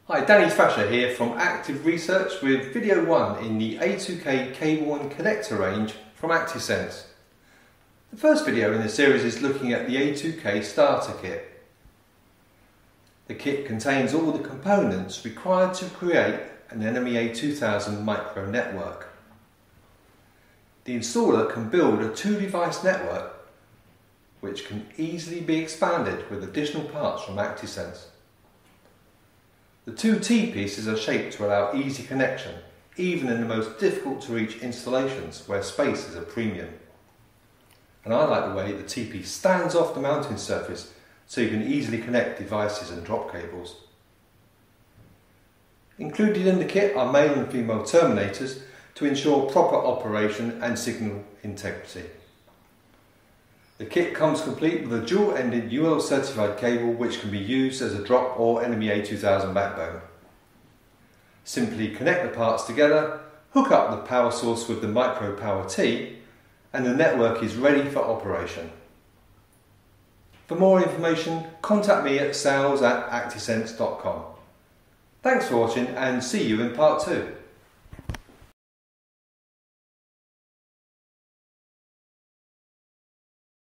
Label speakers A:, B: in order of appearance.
A: Hi, Danny Thrasher here from Active Research with video 1 in the A2K cable and connector range from Actisense. The first video in the series is looking at the A2K starter kit. The kit contains all the components required to create an NMEA2000 micro network. The installer can build a 2-device network which can easily be expanded with additional parts from Actisense. The two T-pieces are shaped to allow easy connection, even in the most difficult to reach installations where space is a premium. And I like the way the T-piece stands off the mounting surface so you can easily connect devices and drop cables. Included in the kit are male and female terminators to ensure proper operation and signal integrity. The kit comes complete with a dual-ended UL certified cable which can be used as a drop or NMEA2000 backbone. Simply connect the parts together, hook up the power source with the micro power T, and the network is ready for operation. For more information, contact me at sales@actisense.com. Thanks for watching and see you in part 2.